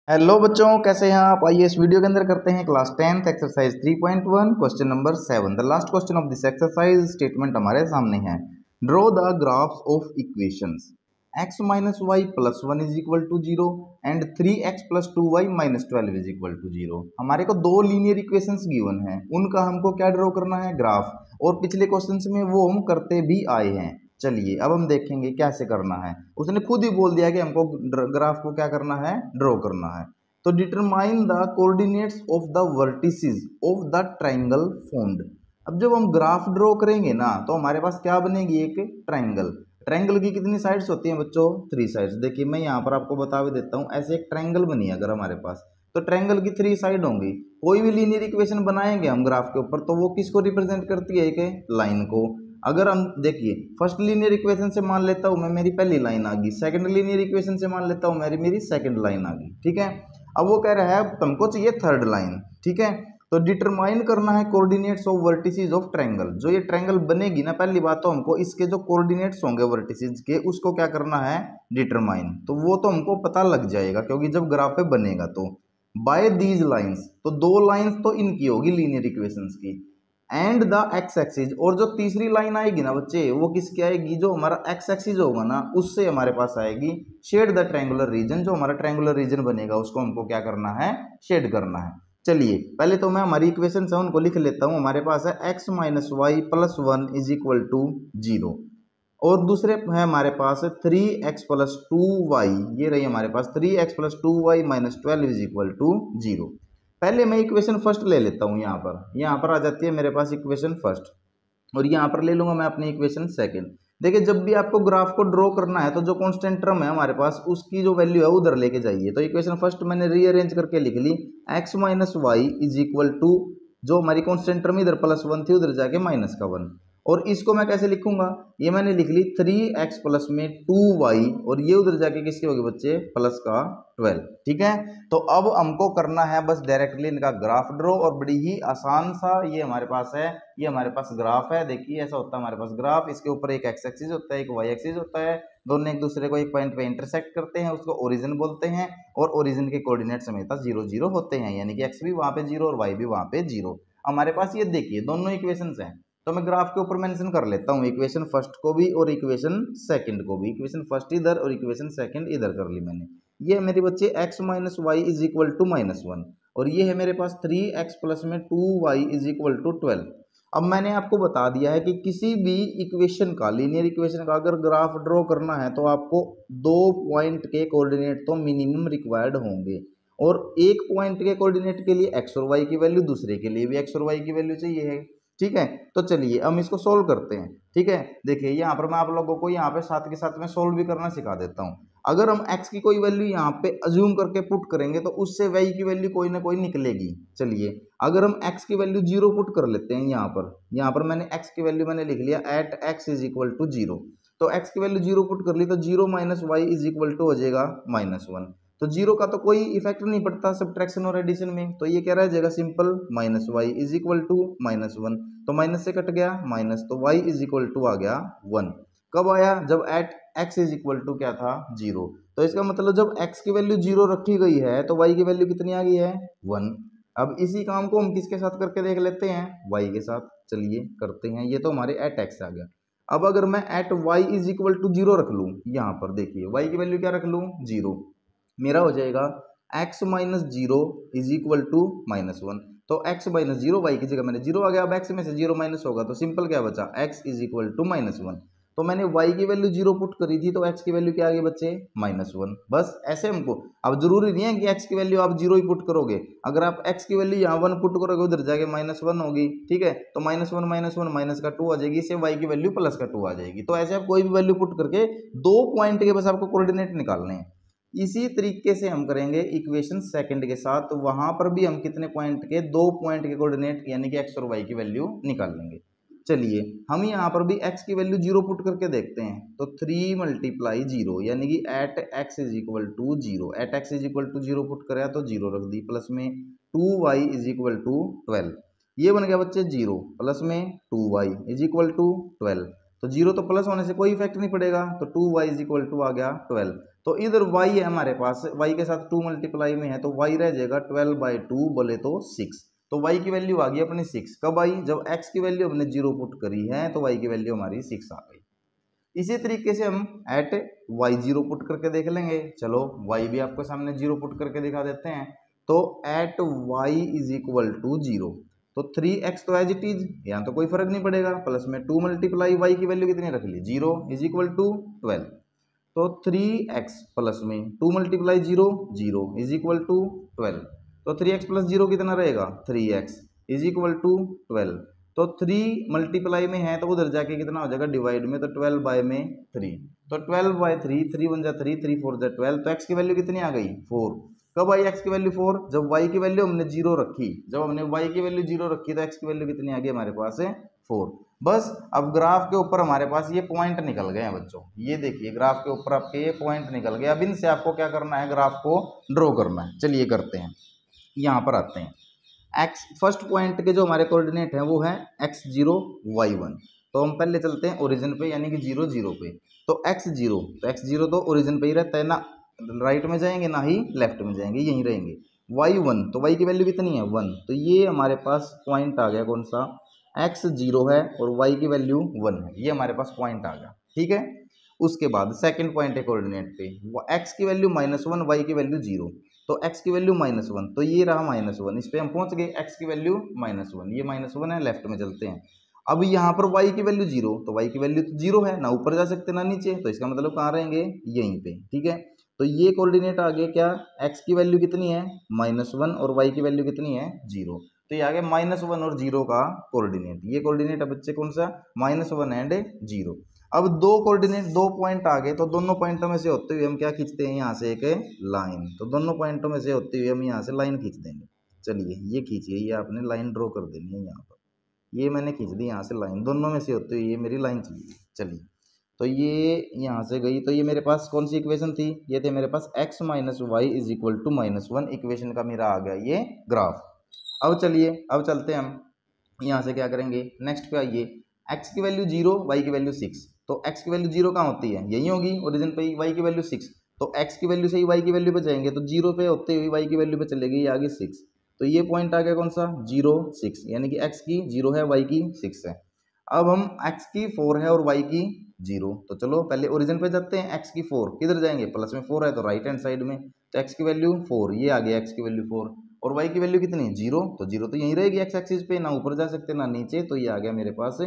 Hello बच्चों, कैसे हैं आप। आइए इस वीडियो के अंदर करते हैं class 10th exercise 3.1 question number 7। The last question of this exercise statement हमारे सामने है। Draw the graphs of equations x minus Y plus 1 is equal to 0 and 3x plus 2y minus 12 is equal to 0। हमारे को दो linear equations given है, उनका हमको क्या ड्रॉ करना है, ग्राफ। और पिछले क्वेश्चंस में वो हम करते भी आए हैं। चलिए अब हम देखेंगे कैसे करना है। उसने खुद ही बोल दिया कि हमको ग्राफ को क्या करना है, ड्रॉ करना है। तो determine the coordinates of the vertices of the triangle formed. अब जब हम ग्राफ ड्रॉ करेंगे ना तो हमारे पास क्या बनेगी, एक ट्रायंगल। ट्रायंगल की कितनी साइड्स होती हैं बच्चों, 3 साइड्स। देखिए मैं यहाँ पर आपको बता भी देता हूँ, ऐसे एक ट्रायंगल बनी है अगर हमारे पास, तो ट्रायंगल की 3 साइड होंगी। कोई भी लीनियर इक्वेशन बनाएंगे हम ग्राफ के ऊपर तो वो किसको रिप्रेजेंट करती है, एक लाइन को। अगर हम देखिए फर्स्ट लीनियर इक्वेशन से मान लेता हूं मैं, मेरी पहली लाइन आ गई। सेकंड लीनियर इक्वेशन से मान लेता हूं मेरी सेकंड लाइन आ गई। ठीक है, अब वो कह रहा है तुमको चाहिए थर्ड लाइन। ठीक है, तो डिटरमाइन करना है coordinates of vertices of triangle. जो ये ट्रायंगल बनेगी ना, पहली बात तो हमको इसके जो कोऑर्डिनेट्स होंगे वर्टिसेस के, उसको क्या करना है, डिटरमाइन। तो वो तो हमको पता लग जाएगा क्योंकि जब ग्राफ पे बनेगा तो बाय दीज लाइंस, तो दो लाइंस तो इनकी होगी लीनियर इक्वेशंस की, एंड द एक्स एक्सिस। और जो तीसरी लाइन आएगी ना बच्चे, वो किसकी आएगी, जो हमारा एक्स एक्सिस होगा ना उससे हमारे पास आएगी शेड द ट्रायंगुलर रीजन। जो हमारा ट्रायंगुलर रीजन बनेगा उसको हमको क्या करना है, शेड करना है। चलिए पहले तो मैं हमारी इक्वेशन है उनको लिख लेता हूं। हमारे पास है x minus Y plus 1 is equal to 0, और दूसरे है हमारे पास 3x प्लस 2y। ये रही हमारे पास 3x plus 2y minus 12 is equal to 0। पहले मैं इक्वेशन फर्स्ट ले लेता हूँ। यहाँ पर आ जाती है मेरे पास इक्वेशन फर्स्ट, और यहाँ पर ले लूंगा मैं अपनी इक्वेशन सेकंड। देखिए जब भी आपको ग्राफ को ड्रॉ करना है तो जो कांस्टेंट टर्म है हमारे पास उसकी जो वैल्यू है उधर लेके जाइए। तो इक्वेशन फर्स्ट मैंने रीअरेंज करके लिख ली, x minus Y is equal to, जो हमारी कांस्टेंट टर्म इधर प्लस 1 थी उधर जाके माइनस का 1। और इसको मैं कैसे लिखूंगा, ये मैंने लिख ली 3x प्लस में 2y, और ये उधर जाके किसकी होगी बच्चे, प्लस का 12। ठीक है, तो अब हमको करना है बस डायरेक्टली इनका ग्राफ ड्रॉ, और बड़ी ही आसान सा ये हमारे पास है। ये हमारे पास ग्राफ है, देखिए ऐसा होता है हमारे पास ग्राफ। इसके ऊपर एक एक्स एक्सिस होता है, एक वाई एक्सिस होता है, दोनों एक दूसरे को एक पॉइंट पे इंटरसेक्ट करते हैं, उसको ओरिजिन बोलते हैं। और ओरिजिन के कोऑर्डिनेट्स हमेशा 0 0 होते हैं, यानी कि एक्स भी वहां पे 0 और वाई भी वहां पे 0। हमारे पास ये देखिए दोनों इक्वेशंस हैं, तो मैं ग्राफ के ऊपर मेंशन कर लेता हूँ इक्वेशन फर्स्ट को भी और इक्वेशन सेकंड को भी। इक्वेशन फर्स्ट इधर और इक्वेशन सेकंड इधर कर ली मैंने। ये मेरे बच्चे x minus Y is equal to minus 1, और ये है मेरे पास 3x प्लस में 2y इज इक्वल टू 12। अब मैंने आपको बता दिया है कि किसी भी इक्वेशन का, लीनियर इक्वेशन का अगर ग्राफ ड्रॉ करना है तो आपको 2 पॉइंट के कोऑर्डिनेट तो मिनिमम रिक्वायर्ड होंगे, और एक पॉइंट के कोऑर्डिनेट के लिए x और y की वैल्यू, दूसरे के लिए भी x और y की वैल्यू चाहिए है। ठीक है, तो चलिए हम इसको सोल्व करते हैं। ठीक है, देखिए यहाँ पर मैं आप लोगों को यहाँ पे साथ के साथ में सोल्व भी करना सिखा देता हूँ। अगर हम x की कोई वैल्यू यहाँ पे अज्यूम करके पुट करेंगे तो उससे y की वैल्यू कोई ना कोई निकलेगी। चलिए अगर हम x की वैल्यू 0 पुट कर लेते हैं यहाँ पर मैंने x की वैल्यू मैंने लिख लिया at x is equal to 0। तो x की वैल्यू 0 पुट कर ली तो 0 minus Y is equal to हो जाएगा माइनस 1। तो 0 का तो कोई इफेक्ट नहीं पड़ता सब्ट्रैक्शन और एडिशन में, तो ये क्या रह जाएगा simple, minus Y is equal to minus 1। तो माइनस से कट गया माइनस, तो y इज इक्वल टू आ गया 1। कब आया, जब at x is equal to क्या था, 0। तो इसका मतलब जब x की वैल्यू 0 रखी गई है तो y की वैल्यू कितनी आ गई है, 1। अब इसी काम को हम किसके साथ करके देख लेते हैं, y के साथ। चलिए करते हैं, ये तो हमारे एट x आ गया। अब अगर मैं at y is equal to 0 रख लूँ, यहाँ पर देखिए y की वैल्यू क्या रख लूँ, 0, मेरा हो जाएगा x minus 0 is equal to minus 1। तो x माइनस 0, वाई की जगह मैंने 0 आ गया। अब x में से 0 माइनस होगा तो सिंपल क्या बचा, x is equal to minus 1। तो मैंने y की वैल्यू 0 पुट करी थी तो x की वैल्यू क्या आ गई बच्चे, माइनस 1। बस ऐसे हमको, अब जरूरी नहीं है कि x की वैल्यू आप 0 ही पुट करोगे। अगर आप x की वैल्यू यहाँ 1 पुट करोगे उधर जाके माइनस 1 होगी। ठीक है, तो माइनस 1 माइनस का 2 आ जाएगी, इससे y की वैल्यू प्लस का 2 आ जाएगी। तो ऐसे आप कोई भी वैल्यू पुट करके 2 पॉइंट के बस आपको कोऑर्डिनेट निकालने हैं। इसी तरीके से हम करेंगे इक्वेशन सेकंड के साथ, तो वहां पर भी हम कितने पॉइंट के, 2 पॉइंट के कोऑर्डिनेट यानी कि x और y की वैल्यू निकाल लेंगे। चलिए हम यहाँ पर भी x की वैल्यू 0 पुट करके देखते हैं, तो 3 मल्टीप्लाई 0 यानी कि at x is equal to 0। At x is equal to 0 put कराया तो 0 रख दी, प्लस में 2y इज इक्वल टू 12। ये बन गया बच्चे 0, प्लस में 2y इज इक्वल टू 12। तो 0 तो प्लस होने से कोई इफेक्ट नहीं पड़ेगा, तो 2y इज इक्वल टू आ गया 12। तो इधर y है हमारे पास, y के साथ 2 मल्टीप्लाई में है तो y रह जाएगा 12/2 बोले तो 6। तो y की वैल्यू आ गई अपनी 6। कब आई? जब x की वैल्यू हमने 0 पुट करी है तो y की वैल्यू हमारी 6 आ गई। इसी तरीके से हम एट y0 पुट करके देख लेंगे। चलो y भी आपको सामने 0 पुट करके दिखा देते हैं। तो at y is equal to 0, तो 3x तो एज इट इज, यहाँ तो कोई फर्क नहीं पड़ेगा, प्लस में 2 मल्टीप्लाई y की वैल्यू कितनी रख ली 0 इज इक्वल टू 12। तो 3x प्लस में 2 मल्टीप्लाई 0 0 इज इक्वल टू 12। तो 3x प्लस 0 कितना रहेगा 3x इज इक्वल टू 12। तो 3 मल्टीप्लाई में है तो उधर जाके कितना हो जाएगा डिवाइड में, तो 12 बाय में 3, तो 12/3, 3 वन जा 3, 3 4 जा 12। तो x की वैल्यू कितनी आ गई 4। कब आई x की वैल्यू 4? जब y की वैल्यू हमने 0 रखी। जब हमने y की वैल्यू 0 रखी तो x की वैल्यू कितनी आ गई हमारे पास है 4। बस अब ग्राफ के ऊपर हमारे पास ये पॉइंट निकल गए हैं बच्चों, ये देखिए ग्राफ के ऊपर आपके ये पॉइंट निकल गए। अब इनसे आपको क्या करना है, ग्राफ को ड्रॉ करना है। चलिए करते हैं, यहाँ पर आते हैं। x फर्स्ट पॉइंट के जो हमारे कोऑर्डिनेट हैं वो है x0 y1। तो हम पहले चलते हैं ओरिजिन पे, यानी कि 0 0 पे। तो x0, तो x0 तो ओरिजिन पे ही रहता है ना, राइट में जाएंगे ना ही लेफ्ट में जाएंगे, यहीं रहेंगे। y1, तो y की वैल्यू कितनी है 1, तो ये हमारे पास पॉइंट आ गया कौन सा, x0 है और y की वैल्यू 1 है, ये हमारे पास पॉइंट आ गया। ठीक है, उसके बाद सेकंड पॉइंट है कोऑर्डिनेट पे, x की वैल्यू -1, y की वैल्यू 0। तो x की वैल्यू -1, तो ये रहा -1, इस पे हम पहुंच गए। x की वैल्यू -1, ये -1 है, लेफ्ट में चलते हैं। अब यहाँ पर y की वैल्यू 0, तो y की वैल्यू तो 0 है ना, ऊपर जा सकते ना नीचे, तो इसका मतलब कहाँ रहेंगे यहीं पे। ठीक है, तो ये कोऑर्डिनेट आ गया क्या, x की वैल्यू कितनी है -1 और y की वैल्यू कितनी है 0। तो ये आ गया -1 और 0 का कोऑर्डिनेट। ये कोऑर्डिनेट है बच्चे कौन सा, -1 एंड 0। अब दो कोऑर्डिनेट, दो पॉइंट आ गए, तो दोनों पॉइंटों में से होते हुए हम क्या खींचते हैं, यहाँ से एक लाइन। तो दोनों पॉइंटों में से होते हुए हम यहाँ से लाइन खींच देंगे। चलिए ये खींचिए, ये आपने लाइन ड्रॉ कर देनी है यहाँ पर। ये मैंने खींच दी यहाँ से लाइन, दोनों में से होते हुए ये मेरी लाइन चली। चलिए तो ये यहाँ से गई, तो ये मेरे पास कौन सी इक्वेशन थी, ये थे मेरे पास x minus Y is equal to -1 equation का मेरा आ गया ये ग्राफ। अब चलिए, अब चलते हैं हम यहाँ से क्या करेंगे, नेक्स्ट पे आइए। x की वैल्यू 0, y की वैल्यू 6, तो x की वैल्यू 0 कहाँ होती है, यही होगी ओरिजिन पे ही, y की वैल्यू 6। तो x की वैल्यू से ही y की वैल्यू पे जाएंगे, तो 0 पे होते हुए y की वैल्यू पे चलेगी, ये आगे 6। तो ये पॉइंट आ गया कौन सा 0 6, यानी कि x की 0 है, y की 6 है। अब हम x की 4 है और y की 0, तो चलो पहले ओरिजिन पे जाते हैं। x की 4 किधर जाएंगे, प्लस में 4 है तो राइट हैंड साइड में, तो x की वैल्यू 4, ये आ गया x की वैल्यू 4। और y की वैल्यू कितनी 0, तो 0 तो यहीं रहेगी x एक्सिस पे, ना ऊपर जा सकते ना नीचे, तो ये आ गया मेरे पास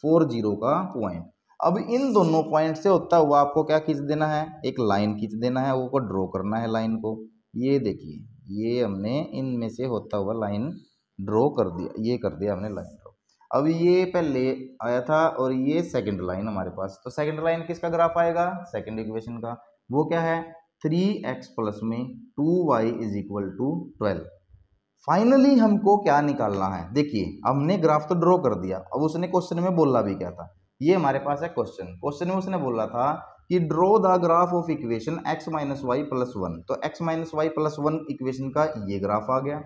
4 0 का पॉइंट। अब इन दोनों पॉइंट से होता हुआ आपको क्या खींच देना है, एक लाइन खींच देना है, वो को ड्रॉ करना है लाइन को। ये देखिए, ये हमने इनमें से होता हुआ लाइन ड्रॉ कर दिया, ये कर दिया हमने लाइन ड्रॉ। अब ये पहले आया था और ये सेकंड लाइन हमारे पास, तो सेकंड लाइन किसका ग्राफ आएगा, सेकंड इक्वेशन का। वो क्या है 3x प्लस में 2y is equal to 12। Finally हमको क्या निकालना है, देखिए हमने ग्राफ तो ड्रॉ कर दिया। अब उसने क्वेश्चन में बोला भी क्या था, ये हमारे पास है क्वेश्चन में उसने बोला था कि draw the graph of equation x minus Y plus 1। तो x minus Y plus 1 equation का ये ग्राफ आ गया,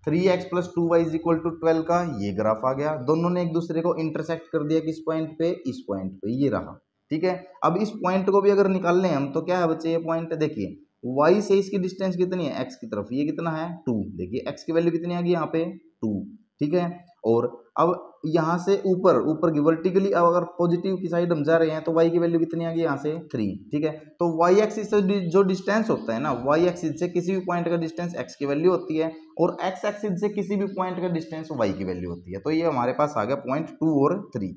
3x plus 2y is equal to 12 का ये ग्राफ आ गया। दोनों ने एक दूसरे को इंटरसेक्ट कर दिया किस पॉइंट पे, इस पॉइंट पे, ये रहा। ठीक है, अब इस पॉइंट को भी अगर निकाल लें हम, तो क्या है बच्चे, ये पॉइंट देखिए y से इसकी डिस्टेंस कितनी है x की तरफ, ये कितना है 2। देखिए x की वैल्यू कितनी आ गई यहाँ पे 2। ठीक है, और अब यहाँ से ऊपर ऊपर की वर्टिकली अगर पॉजिटिव की साइड हम जा रहे हैं तो y की वैल्यू कितनी आ गई यहाँ से 3। ठीक है, तो y एक्सिस से जो डिस्टेंस होता है ना, y एक्सिस से किसी भी पॉइंट का डिस्टेंस x की वैल्यू होती है, और x एक्सिस से किसी भी पॉइंट का डिस्टेंस y की वैल्यू होती है। तो ये हमारे पास आ गया पॉइंट 2 और 3।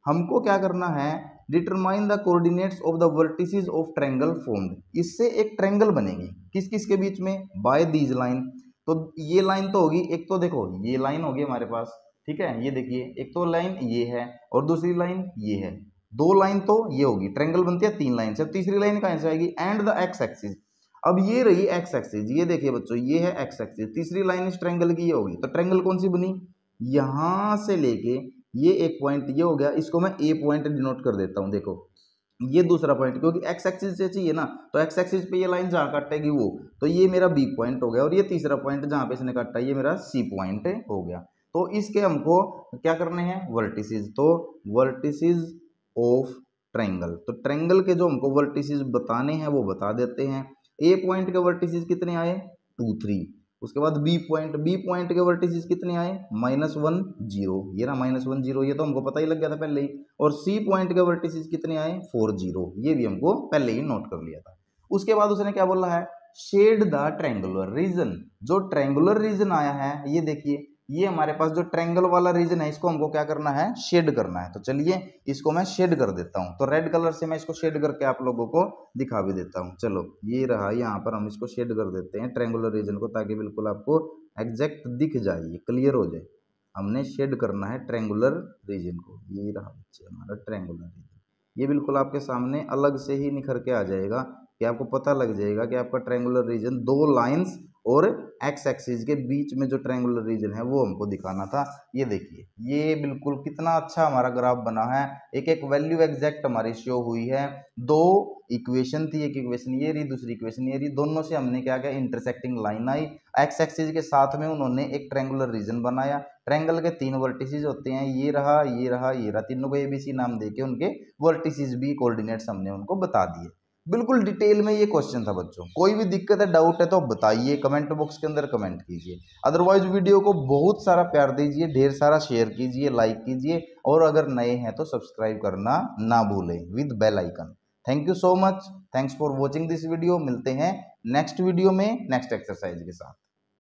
हमको क्या करना है, determine the coordinates of the vertices of triangle formed. इससे एक ट्रायंगल बनेगी किस किस के बीच में, बाय दीज लाइन। तो ये लाइन तो होगी, एक तो देखो ये लाइन होगी हमारे पास, ठीक है, ये देखिए एक तो लाइन ये है और दूसरी लाइन ये है, दो लाइन तो ये होगी, ट्रायंगल बनती है 3 लाइन से। अब तीसरी लाइन कहाँ से आएगी, एंड द एक्स एक्सिस। अब ये रही एक्स एक्सिस, ये देखिए बच्चों ये है एक्स एक्सिस, तीसरी लाइन इस ट्रायंगल की ये होगी। तो ट्रायंगल कौन सी बनी, यहां से लेके ये एक पॉइंट ये हो गया, इसको मैं ए पॉइंट डिनोट कर देता हूं। देखो ये दूसरा पॉइंट, क्योंकि एक्स एक्सिस से चाहिए ना, तो एक्स एक्सिस पे ये लाइन जहां काटेगी वो, तो ये मेरा बी पॉइंट हो गया, और ये तीसरा पॉइंट जहां पे इसने काटा ये मेरा सी पॉइंट हो गया। तो इसके हमको क्या करने हैं वर्टिसेस, तो वर्टिसेस ऑफ ट्रायंगल। तो ट्रायंगल के जो हमको वर्टिसेस बताने हैं वो बता देते हैं। ए पॉइंट के वर्टिसेस कितने आए 2 3, उसके बाद बी पॉइंट के वर्टिसेस कितने आए -1 0, ये ना -1 0, ये तो हमको पता ही लग गया था पहले ही। और सी पॉइंट के वर्टिसेस कितने आए 4 0, ये भी हमको पहले ही नोट कर लिया था। उसके बाद उसने क्या बोला है शेड द ट्रायंगुलर रीजन। जो ट्रायंगुलर रीजन आया है ये देखिए, ये हमारे पास जो ट्रायंगल वाला रीजन है इसको हमको क्या करना है शेड करना है। तो चलिए इसको मैं शेड कर देता हूं। तो रेड कलर से मैं इसको शेड करके आप लोगों को दिखा भी देता हूं। चलो ये रहा, यहाँ पर हम इसको शेड कर देते हैं ट्रायंगुलर रीजन को, ताकि बिल्कुल आपको एग्जैक्ट दिख जाए, क्लियर हो जाए। हमने शेड करना है ट्रायंगुलर रीजन को। ये रहा बच्चे हमारा ट्रायंगुलर रीजन, ये बिल्कुल आपके सामने अलग से ही निखर के आ जाएगा कि आपको पता लग जाएगा कि आपका ट्रायंगुलर रीजन दो लाइंस और एक्स एक्सिस के बीच में जो ट्रायंगुलर रीजन है वो हमको दिखाना था। ये देखिए ये बिल्कुल कितना अच्छा हमारा ग्राफ बना है, एक एक वैल्यू एग्जैक्ट हमारी शो हुई है। दो इक्वेशन थी, एक इक्वेशन ये रही, दूसरी इक्वेशन ये रही, दोनों से हमने क्या किया इंटरसेक्टिंग लाइन आई, एक्स एक्सिस के साथ में उन्होंने एक ट्रायंगुलर रीजन बनाया। ट्रायंगल के 3 वर्टिसेस होते हैं, ये रहा ये रहा ये रहा, तीनों को एबीसी नाम देके उनके वर्टिसेस भी कोऑर्डिनेट्स हमने उनको बता दिए। बिल्कुल डिटेल में ये क्वेश्चन था बच्चों। कोई भी दिक्कत है डाउट है तो बताइए, कमेंट बॉक्स के अंदर कमेंट कीजिए। अदरवाइज वीडियो को बहुत सारा प्यार दीजिए, ढेर सारा शेयर कीजिए, लाइक कीजिए, और अगर नए हैं तो सब्सक्राइब करना ना भूलें with bell icon. Thank you so much, thanks for watching this video. मिलते हैं नेक्स्ट वीडियो में नेक्स्ट एक्सरसाइज के साथ।